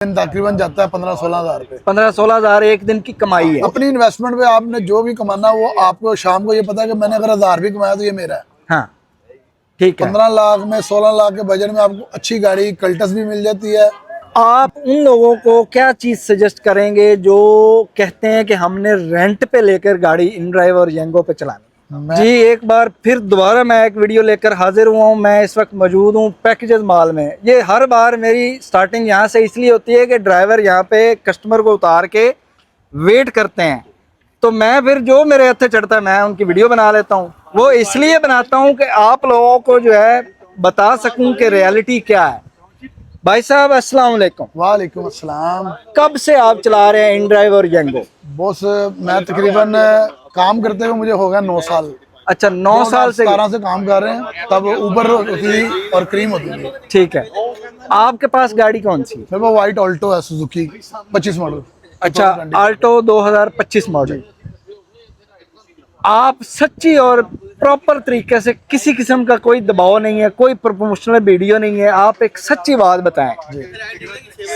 तकरीबन जाता है 15-16 हज़ार रुपये। 15-16 हज़ार एक दिन की कमाई है। अपनी इन्वेस्टमेंट पे आपने जो भी कमाना वो आपको शाम को ये पता है कि मैंने अगर 1000 भी कमाया तो ये मेरा है। हाँ ठीक है। 15 लाख में 16 लाख के बजट में आपको अच्छी गाड़ी कल्टस भी मिल जाती है। आप उन लोगों को क्या चीज सजेस्ट करेंगे जो कहते हैं कि हमने रेंट पे लेकर गाड़ी इनड्राइव और यंगो पे चलानी? जी एक बार फिर दोबारा मैं एक वीडियो लेकर हाजिर हुआ हूँ। मैं इस वक्त मौजूद हूँ पैकेजेस मॉल में। ये हर बार मेरी स्टार्टिंग यहाँ से इसलिए होती है कि ड्राइवर यहाँ पे कस्टमर को उतार के वेट करते हैं, तो मैं फिर जो मेरे हथे चढ़ता है मैं उनकी वीडियो बना लेता हूँ। वो इसलिए बनाता हूँ कि आप लोगों को जो है बता सकूँ कि रियलिटी क्या है। भाई साहब अस्सलाम वालेकुम। वालेकुम अस्सलाम। कब से आप चला रहे हैं इनड्राइव और यंगो? बॉस मैं तकरीबन काम करते हुए मुझे हो गया 9 साल। अच्छा 9 साल से 17 से काम कर रहे हैं। तब ऊबर होती थी और क्रीम होती थी। ठीक है। आपके पास गाड़ी कौन सी? मेरे पास वाइट ऑल्टो है सुजुकी 25 मॉडल। अच्छा आल्टो 2025 मॉडल। आप सच्ची और प्रॉपर तरीके से, किसी किस्म का कोई दबाव नहीं है, कोई प्रमोशनल वीडियो नहीं है, आप एक सच्ची बात बताएं।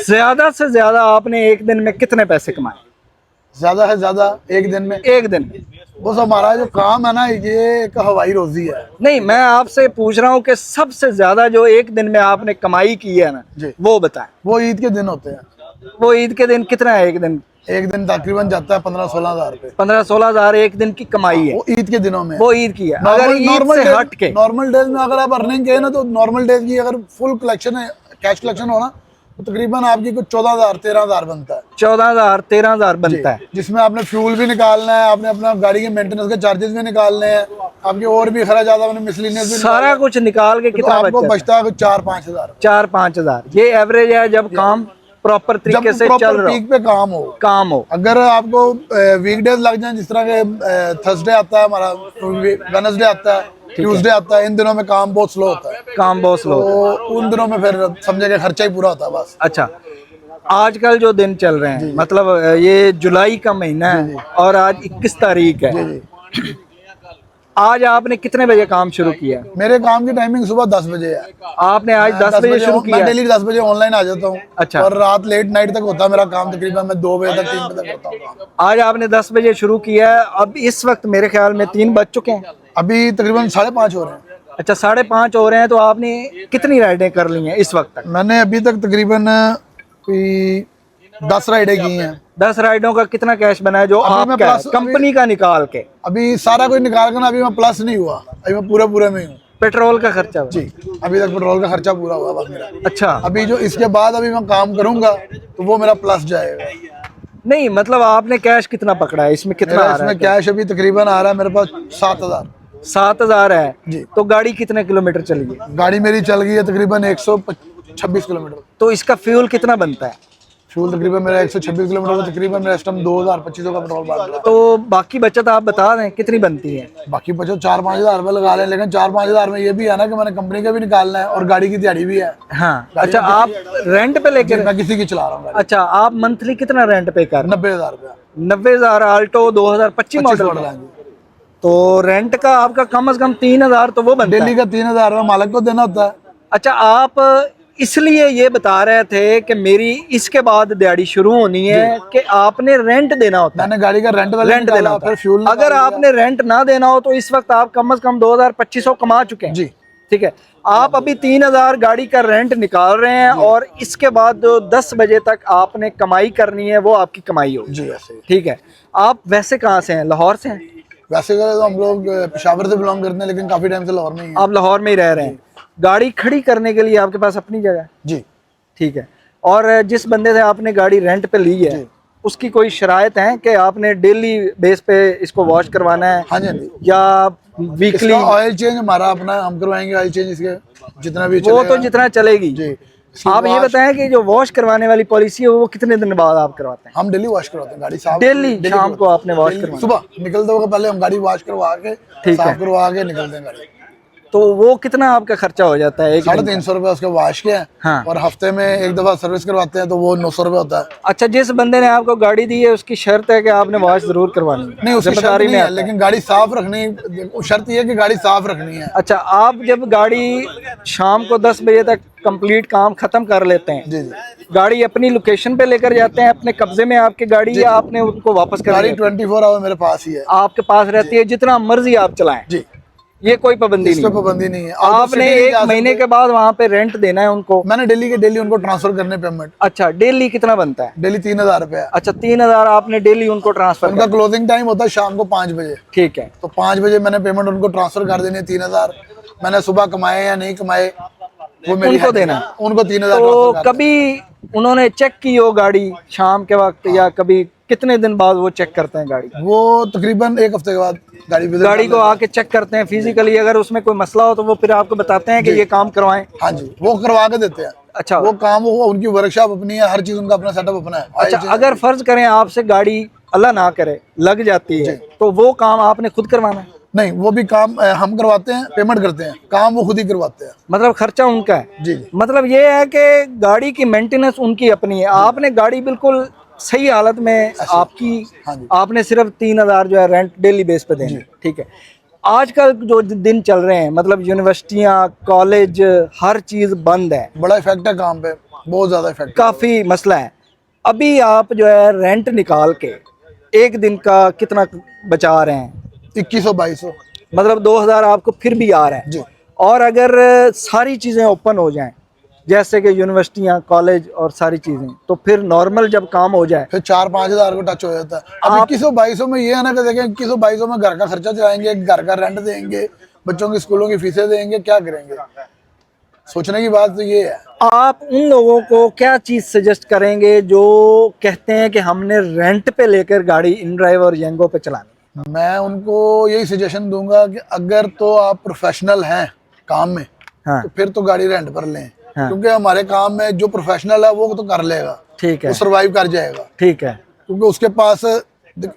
ज्यादा से ज्यादा आपने एक दिन में कितने पैसे कमाए? ज्यादा है ज्यादा एक दिन में? एक दिन में बस हमारा जो काम है ना ये एक हवाई रोजी है। नहीं, मैं आपसे पूछ रहा हूँ कि सबसे ज्यादा जो एक दिन में आपने कमाई की है ना वो बताएं। वो ईद के दिन होते हैं। वो ईद के दिन कितना है एक दिन? एक दिन तकरीबन जाता है 15-16 हज़ार रुपये। 15-16 हज़ार एक दिन की कमाई है। वो ईद के दिनों में। वो ईद की है। अगर ईद से हट के नॉर्मल डेज में अगर आप अर्निंग के ना तो नॉर्मल डेज की अगर फुल कलेक्शन है, कैश कलेक्शन हो ना, तो तकरीबन आपकी कुछ 14,000-13,000 बनता है। 14,000-13,000 बनता है, जिसमें आपने फ्यूल भी निकालना है, आपने अपना गाड़ी के मेंटेनेंस के चार्जेस भी निकालने हैं, आपके और भी खर्च ज्यादा मिसलिनियस भी सारा कुछ निकाल के कितना आपको बचता है? कुछ 4-5 हज़ार। 4-5 हज़ार ये एवरेज है जब काम प्रॉपर तरीके से चल रहा पीक पे काम हो। अगर आपको वीकडेज लग जाए, जिस तरह के थर्सडे आता है हमारा, वेडनेसडे आता है, ट्यूसडे आता है, इन दिनों में काम बहुत स्लो होता है। काम बहुत स्लो तो उन दिनों में फिर समझे कि खर्चा ही पूरा होता है बस। अच्छा आजकल जो दिन चल रहे हैं, मतलब ये जुलाई का महीना है और आज 21 तारीख है। आज आपने कितने बजे काम शुरू किया? मेरे काम की टाइमिंग सुबह 10 बजे है। आपने आज 10 बजे शुरू किया? मैं डेली 10 बजे ऑनलाइन आ जाता हूँ। अच्छा। और रात लेट नाइट तक होता है मेरा काम, तकरीबन मैं 2 बजे तक 3 बजे तक होता हूँ। आज आपने 10 बजे शुरू किया है, अब इस वक्त मेरे ख्याल में 3 बज चुके हैं। अभी तकरीबन 5:30 हो रहे हैं। अच्छा 5:30 हो रहे हैं। तो आपने कितनी राइडें कर ली हैं इस वक्त तक? मैंने अभी तक तकरीबन कोई 10 राइडें की हैं। 10 राइडों का कितना कैश बना है जो आपका है, कंपनी का निकाल के? अभी सारा कुछ निकाल कर ना अभी मैं प्लस नहीं हुआ, अभी मैं पूरे में हूँ। पेट्रोल का खर्चा? जी अभी तक पेट्रोल का खर्चा पूरा हुआ बस मेरा। अच्छा अभी जो इसके बाद अभी मैं काम करूंगा तो वो मेरा प्लस जाएगा। नहीं मतलब आपने कैश कितना पकड़ा है इसमें? कितना आ रहा है? इसमें कैश अभी तकरीबन आ रहा है मेरे पास 7,000। 7,000 है जी। तो गाड़ी कितने किलोमीटर चली है? गाड़ी मेरी चल गई है तकरीबन 126 किलोमीटर। तो इसका फ्यूल कितना बनता है? फ्यूल तकरीबन मेरा 126 किलोमीटर, तकरीबन मेरा इस टाइम 2,025 का पेट्रोल बन रहा है। तो बाकी बचत आप बता दें कितनी बनती है? बाकी बचत 4-5 हज़ार रुपये लगा लें, लेकिन 4-5 हज़ार में ये भी है ना कि मैंने कंपनी का भी निकालना है और गाड़ी की दिहाड़ी भी है। हाँ अच्छा आप रेंट पे लेकर? मैं किसी की चला रहा हूँ। अच्छा आप मंथली कितना रेंट पे कर? 90,000 रुपया। 90,000 आल्टो 2025 मॉडल। तो रेंट का आपका कम से कम 3,000 तो वो बनता है। डेली का 3,000 रुपया मालिक को देना होता है। अच्छा आप इसलिए ये बता रहे थे कि मेरी इसके बाद दिहाड़ी शुरू होनी है कि आपने रेंट देना होता है? मैंने गाड़ी का रेंट देना होता है। फ्यूल अगर आपने रेंट ना देना हो तो इस वक्त आप कम से कम 2,2500 कमा चुके हैं। जी ठीक है। आप अभी 3,000 गाड़ी का रेंट निकाल रहे हैं और इसके बाद जो 10 बजे तक आपने कमाई करनी है वो आपकी कमाई होगी। जी ऐसे। ठीक है। आप वैसे कहाँ से हैं? लाहौर से हैं? वैसे तो हम लोग पेशावर से बिलोंग करते हैं, लेकिन काफी टाइम से लाहौर में ही हैं। आप लाहौर में ही रह रहे हैं। गाड़ी खड़ी करने के लिए आपके पास अपनी जगह? जी ठीक है। और जिस बंदे से आपने गाड़ी रेंट पे ली है उसकी कोई शराइत है कि आपने डेली बेस पे इसको वॉश करवाना है? हाँ जी या वीकली? ऑयल चेंज हमारा अपना, हम करवाएंगे ऑयल चेंज इसके जितना भी वो तो जितना चलेगी। जी। आप ये बताएं कि जो वॉश करवाने वाली पॉलिसी है वो कितने दिन बाद आप करवाते हैं? हम डेली वॉश करवाते हैं गाड़ी साफ। डेली शाम को आपने वॉश करवाना? सुबह निकलते हुए पहले हम गाड़ी वॉश करवा के साफ करवा के निकलते हैं गाड़ी। तो वो कितना आपका खर्चा हो जाता है? 350 रुपये उसके वाश के हैं। हाँ। और हफ्ते में एक दफा सर्विस करवाते हैं तो वो 900 रुपये होता है। अच्छा, जिस बंदे ने आपको गाड़ी दी है उसकी शर्त है कि आपने वॉश जरूर करवानी है? नहीं, उसकी शर्त जिम्मेदारी नहीं में है, आता है। लेकिन गाड़ी साफ रखनी, शर्त ये है कि गाड़ी साफ रखनी है। अच्छा, आप जब गाड़ी शाम को 10 बजे तक कंप्लीट काम खत्म कर लेते हैं, जी जी। गाड़ी अपनी लोकेशन पे लेकर जाते हैं अपने कब्जे में आपकी गाड़ी, या आपने उनको वापस कर गाड़ी दिया? 24 आवर मेरे पास ही है। आपके पास रहती है, जितना मर्जी आप चलाएं? जी, ये कोई पाबंदी इस पे नहीं? पाबंदी नहीं है। आपने एक महीने के बाद वहाँ पे रेंट देना है उनको? मैंने डेली के डेली उनको ट्रांसफर करने पेमेंट। अच्छा, डेली कितना बनता है? डेली 3000 रुपये है। अच्छा, 3000 आपने डेली उनको ट्रांसफर उनका क्लोजिंग टाइम होता है शाम को 5 बजे। ठीक है। तो 5 बजे मैंने पेमेंट उनको ट्रांसफर कर देनी है 3000। मैंने सुबह कमाए या नहीं कमाए वो मेरी उनको देना, उनको 3000। तो कभी उन्होंने चेक की हो गाड़ी शाम के वक्त, या कभी कितने दिन बाद वो चेक करते हैं गाड़ी? वो तकरीबन 1 हफ्ते के बाद गाड़ी को आके चेक करते हैं फिजिकली? अगर उसमें कोई मसला हो तो वो फिर आपको बताते हैं कि ये काम करवाएं? हाँ जी, वो करवा के देते हैं। अच्छा, वो काम वो उनकी वर्कशॉप अपनी है, हर चीज उनका अपना सेटअप अपना है। अच्छा, अगर फर्ज करें आपसे गाड़ी अल्लाह ना करे लग जाती है, तो वो काम आपने खुद करवाना है? नहीं, वो भी काम हम करवाते हैं, पेमेंट करते हैं, काम वो खुद ही करवाते हैं। मतलब खर्चा उनका है? जी जी। मतलब ये है कि गाड़ी की मेंटेनेंस उनकी अपनी है, आपने गाड़ी बिल्कुल सही हालत में आपकी, हाँ जी। आपने सिर्फ 3000 जो है रेंट डेली बेस पे देना, ठीक है। आजकल जो दिन चल रहे हैं, मतलब यूनिवर्सिटियां, कॉलेज, हर चीज बंद है, बड़ा इफेक्ट है काम पे, बहुत ज्यादा इफेक्ट, काफी मसला है। अभी आप जो है रेंट निकाल के एक दिन का कितना बचा रहे हैं? 2100-2200, मतलब 2000 आपको फिर भी आ रहा है जी। और अगर सारी चीज़ें ओपन हो जाएं, जैसे कि यूनिवर्सिटियां, कॉलेज और सारी चीज़ें, तो फिर नॉर्मल जब काम हो जाए फिर 4-5 हजार को टच हो जाता है। अब 2100-2200 में ये है ना कि देखें, 2100-2200 में घर का खर्चा चलाएंगे, घर का रेंट देंगे, बच्चों की स्कूलों की फीसें देंगे, क्या करेंगे? सोचने की बात तो ये है। आप उन लोगों को क्या चीज़ सजेस्ट करेंगे जो कहते हैं कि हमने रेंट पे लेकर गाड़ी इनड्राइव और येंगो पे चलानी? मैं उनको यही सजेशन दूंगा कि अगर तो आप प्रोफेशनल हैं काम में, हाँ, तो फिर तो गाड़ी रेंट पर लें। हाँ। क्योंकि हमारे काम में जो प्रोफेशनल है वो तो कर लेगा, ठीक है, वो सरवाइव कर जाएगा। ठीक है, क्योंकि उसके पास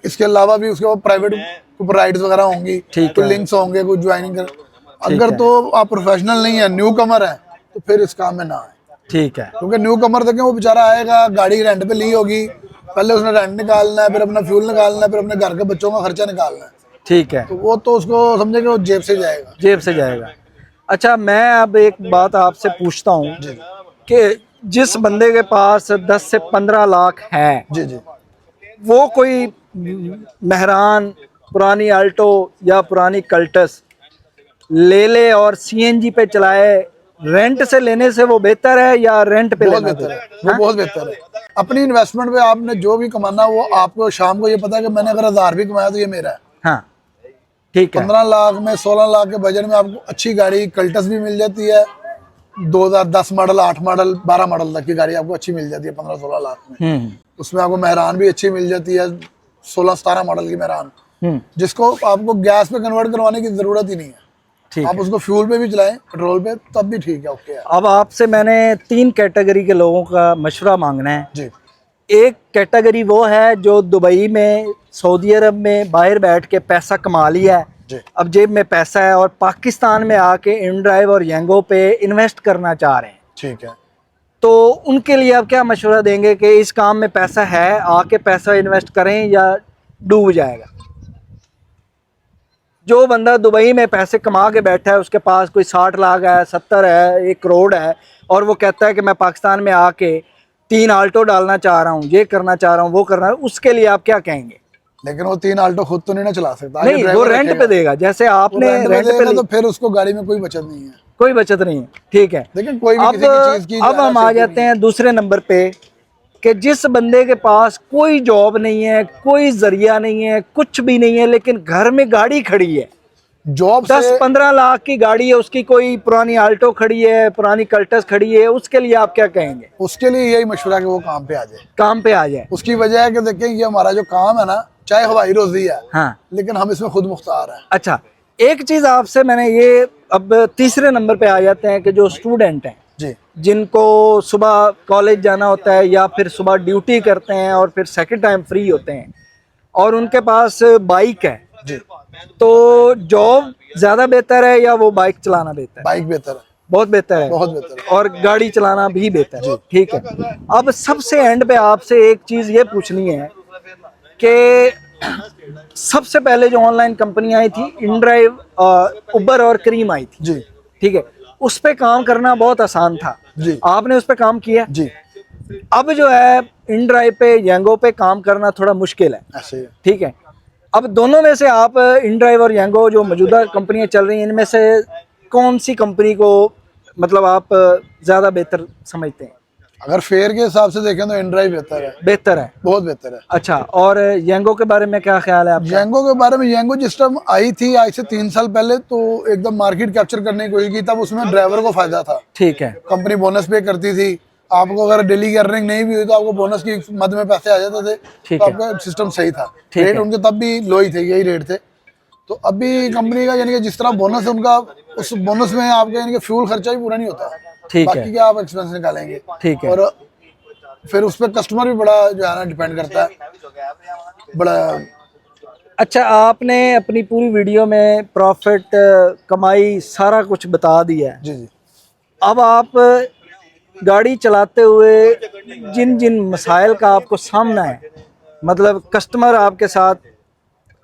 इसके अलावा भी उसके पास प्राइवेट राइड्स वगैरह होंगी, ठीक तो है। लिंक्स होंगे, कुछ ज्वाइनिंग कर। अगर तो आप प्रोफेशनल नहीं है, न्यू कमर है, तो फिर इस काम में ना आए। ठीक है। क्योंकि न्यू कमर देखें, वो बेचारा आएगा, गाड़ी रेंट पे ली होगी, पहले उसने रेंट निकालना है, फिर अपना फ्यूल निकालना है, फिर अपने घर के बच्चों का खर्चा निकालना है, ठीक है, तो वो तो उसको समझे कि वो जेब से जाएगा। जेब से जाएगा। अच्छा, मैं अब एक बात आपसे पूछता हूँ कि जिस बंदे के पास 10 से 15 लाख है, जी जी। वो कोई मेहरान, पुरानी आल्टो या पुरानी कल्टस ले और सीएनजी पे चलाए, रेंट से लेने से वो बेहतर है या रेंट पे बहुत लेना बेहतर है, बेहतर? वो बहुत बेहतर है। अपनी इन्वेस्टमेंट पे आपने जो भी कमाना, वो आपको शाम को ये पता है कि मैंने अगर 1000 भी कमाया तो ये मेरा है। हाँ, ठीक है। 15 लाख में, 16 लाख के बजट में आपको अच्छी गाड़ी कल्टस भी मिल जाती है, 2010 मॉडल, 8 मॉडल, 12 मॉडल तक की गाड़ी आपको अच्छी मिल जाती है 15-16 लाख में। उसमें आपको मेहरान भी अच्छी मिल जाती है, 16-17 मॉडल की मेहरान, जिसको आपको गैस पे कन्वर्ट करवाने की जरूरत ही नहीं है। ठीक आप है। उसको फ्यूल पे भी चलाएं, पेट्रोल पे, तब भी ठीक है, ओके है। अब आपसे मैंने 3 कैटेगरी के लोगों का मशवरा मांगना है। जी एक कैटेगरी वो है जो दुबई में, सऊदी अरब में बाहर बैठ के पैसा कमा लिया है, जी। अब जेब में पैसा है और पाकिस्तान में आके इनड्राइव और येंगो पे इन्वेस्ट करना चाह रहे हैं, ठीक है। तो उनके लिए आप क्या मशवरा देंगे कि इस काम में पैसा है, आके पैसा इन्वेस्ट करें या डूब जाएगा? जो बंदा दुबई में पैसे कमा के बैठा है, उसके पास कोई 60 लाख है, 70 है, 1 करोड़ है, और वो कहता है कि मैं पाकिस्तान में आके 3 आल्टो डालना चाह रहा हूँ, ये करना चाह रहा हूँ, वो करना है, उसके लिए आप क्या कहेंगे? लेकिन वो 3 आल्टो खुद तो नहीं ना चला सकता, नहीं, वो रेंट पे देगा, जैसे आपने रेंट पे तो फिर उसको गाड़ी में कोई बचत नहीं है, कोई बचत नहीं है, ठीक है। लेकिन कोई भी किसी की चीज की अब हम आ जाते हैं दूसरे नंबर पे कि जिस बंदे के पास कोई जॉब नहीं है, कोई जरिया नहीं है, कुछ भी नहीं है, लेकिन घर में गाड़ी खड़ी है, जॉब 10-15 लाख की गाड़ी है उसकी, कोई पुरानी आल्टो खड़ी है, पुरानी कल्टस खड़ी है, उसके लिए आप क्या कहेंगे? उसके लिए यही मशवरा कि वो काम पे आ जाए, काम पे आ जाए। उसकी वजह है कि देखें, ये हमारा जो काम है ना, चाहे हवाई रोजी है, हाँ, लेकिन हम इसमें खुद मुख्तार हैं। अच्छा, एक चीज आपसे मैंने ये, अब तीसरे नंबर पे आ जाते हैं कि जो स्टूडेंट हैं, जी, जिनको सुबह कॉलेज जाना होता है या फिर सुबह ड्यूटी करते हैं और फिर सेकंड टाइम फ्री होते हैं, और उनके पास बाइक है, जी। तो जॉब ज्यादा बेहतर है या वो बाइक चलाना बेहतर है? बाइक बेहतर है, बहुत बेहतर है। बहुत बेहतर है। और गाड़ी चलाना भी बेहतर है, ठीक है। अब सबसे एंड पे आपसे एक चीज ये पूछनी है कि सबसे पहले जो ऑनलाइन कंपनी आई थी इनड्राइव, उबर और क्रीम आई थी, जी ठीक है। उस पे काम करना बहुत आसान था, जी आपने उस पे काम किया। जी, अब जो है इनड्राइव पे, येंगो पे काम करना थोड़ा मुश्किल है, ऐसे ही है। ठीक है। अब दोनों में से आप इनड्राइव और येंगो जो मौजूदा कंपनियां चल रही हैं इनमें से कौन सी कंपनी को मतलब आप ज्यादा बेहतर समझते हैं? अगर फेयर के हिसाब से देखें तो इनड्राइव बेहतर है, बेहतर है, बहुत बेहतर है। अच्छा। और येंगो के बारे में क्या ख्याल है आपका? येंगो के बारे में, येंगो जिस टाइम आई थी आज से 3 साल पहले, तो एकदम मार्केट कैप्चर करने की कोशिश की, तब उसमें ड्राइवर को फायदा था, ठीक है, कंपनी बोनस पे करती थी। आपको अगर डेली की अर्निंग नहीं भी हुई तो आपको बोनस की मद में पैसे आ जाते थे, ठीक तो है, आपका सिस्टम सही था। ठीक रेट है। उनके तब भी लो ही थे, यही रेट थे। तो अभी कंपनी का यानी कि जिस तरह बोनस है उनका, उस बोनस में आपका यानी कि फ्यूल खर्चा भी पूरा नहीं होता, ठीक है, बाकी क्या आप एक्सपेंस निकालेंगे। ठीक है। और फिर उस पर कस्टमर भी बड़ा जो है ना डिपेंड करता है, बड़ा। अच्छा, आपने अपनी पूरी वीडियो में प्रॉफिट, कमाई सारा कुछ बता दिया है। जी जी अब आप गाड़ी चलाते हुए जिन जिन मसाइल का आपको सामना है, मतलब कस्टमर आपके साथ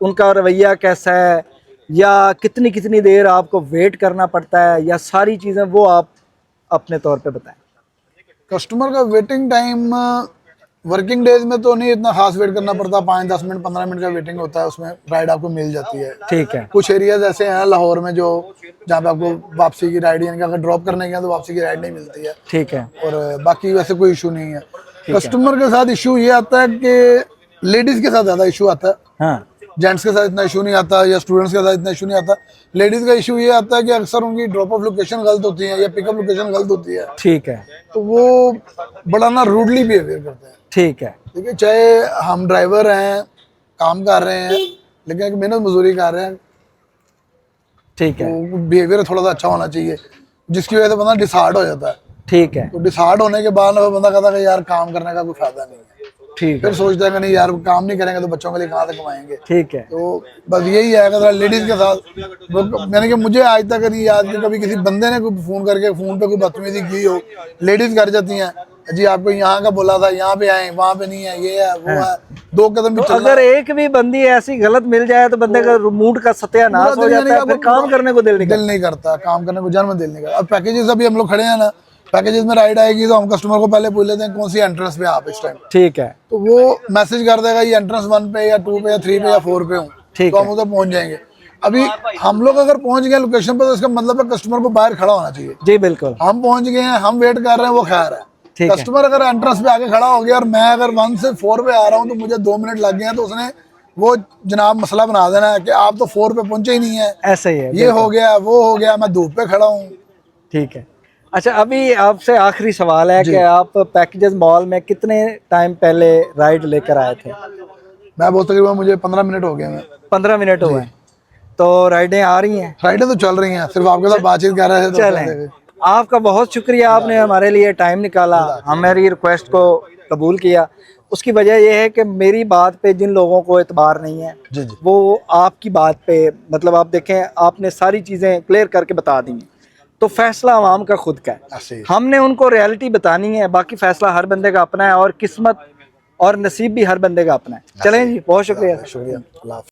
उनका रवैया कैसा है, या कितनी कितनी देर आपको वेट करना पड़ता है, या सारी चीज़ें वो आप अपने तौर पे बताएं। कस्टमर का वेटिंग टाइम वर्किंग डेज में तो नहीं इतना खास वेट करना पड़ता, 5-10 मिनट 15 मिनट का वेटिंग होता है, उसमें राइड आपको मिल जाती है। ठीक है, कुछ एरियाज ऐसे हैं लाहौर में जो जहाँ पे आपको वापसी की राइड, यानी कि अगर ड्रॉप करने गया तो वापसी की राइड नहीं मिलती है। ठीक है, और बाकी वैसे कोई इशू नहीं है। कस्टमर के साथ इशू ये आता है कि लेडीज के साथ ज्यादा इशू आता है, हाँ, जेंट्स के साथ इतना इशू नहीं आता, या स्टूडेंट्स के साथ इतना इशू नहीं आता। लेडीज का इशू ये आता है कि अक्सर उनकी ड्रॉप ऑफ लोकेशन गलत होती है या पिकअप लोकेशन गलत होती है, ठीक है, तो वो बड़ा ना रूडली बिहेवियर करते हैं। ठीक है, ठीक है, चाहे हम ड्राइवर हैं, काम कर रहे हैं, लेकिन एक मेहनत मजदूरी कर रहे हैं, ठीक है, तो बिहेवियर थोड़ा सा अच्छा होना चाहिए, जिसकी वजह से बंदा डिसहार्ड हो जाता है। ठीक है, तो डिसहार्ड होने के बाद ना बंदा कहता है कि यार काम करने का कोई फायदा नहीं है, ठीक है, फिर सोचता है कि नहीं यार काम नहीं करेंगे तो बच्चों के लिए कहाँ से कमाएंगे। ठीक है, तो बस यही है अगर लेडीज के साथ, यानी कि मुझे आज तक नहीं याद कि कभी किसी बंदे ने कोई फोन करके फोन पे कोई बदतमीजी की हो। लेडीज कर जाती हैं, जी आपको यहाँ का बोला था, यहाँ पे आए, वहाँ पे नहीं है, ये है वो है, 2 कदम भी तो चलना। अगर एक भी बंदी ऐसी गलत मिल जाए तो बंदे का मूड का सत्यानाश हो जाता है, फिर काम करने को दिल नहीं दिल नहीं करता, काम करने को जन्म दिल नहीं करता। अब पैकेजेस अभी हम लोग खड़े हैं ना, पैकेजेस में राइड आएगी तो हम कस्टमर को पहले पूछ लेते हैं कौन सी एंट्रेंस पे आप इस टाइम, ठीक है, तो वो मैसेज कर देगा ये एंट्रेंस 1 पे या 2 पे या 3 पे या 4 पे हूँ, ठीक तो हम है। उधर पहुंच जाएंगे। अभी हम लोग अगर पहुंच गए लोकेशन पे तो इसका मतलब है कस्टमर को बाहर खड़ा होना चाहिए। जी बिल्कुल, हम पहुंच गए हैं, हम वेट कर रहे हैं, वो खैर है। ठीक है। कस्टमर अगर एंट्रेंस पे आके खड़ा हो गया और मैं अगर 1 से 4 पे आ रहा हूँ तो मुझे 2 मिनट लग गए हैं, तो उसने वो जनाब मसला बना देना है कि आप तो 4 पे पहुंचे ही नहीं है, ऐसा ही है, ये हो गया वो हो गया, मैं धूप पे खड़ा हूँ। ठीक है। अच्छा, अभी आपसे आखिरी सवाल है कि आप पैकेजेस मॉल में कितने टाइम पहले राइड लेकर आए थे? मैं बहुत तकरीबन मुझे 15 मिनट हो गए हैं। 15 मिनट हुए हैं, तो राइडें आ रही हैं? राइडें तो चल रही हैं, सिर्फ आपके साथ बातचीत कर रहे थे तो चलें, आपका बहुत शुक्रिया, आपने हमारे लिए टाइम निकाला, हमारी रिक्वेस्ट को कबूल किया। उसकी वजह यह है कि मेरी बात पे जिन लोगों को एतबार नहीं है, जी जी, वो आपकी बात पे, मतलब आप देखें आपने सारी चीज़ें क्लियर करके बता दी हैं, तो फैसला आवाम का खुद का है। ऐसे ही। हमने उनको रियलिटी बतानी है, बाकी फैसला हर बंदे का अपना है, और किस्मत और नसीब भी हर बंदे का अपना है। चलें जी, बहुत शुक्रिया। शुक्रिया, अल्लाह हाफ़िज़।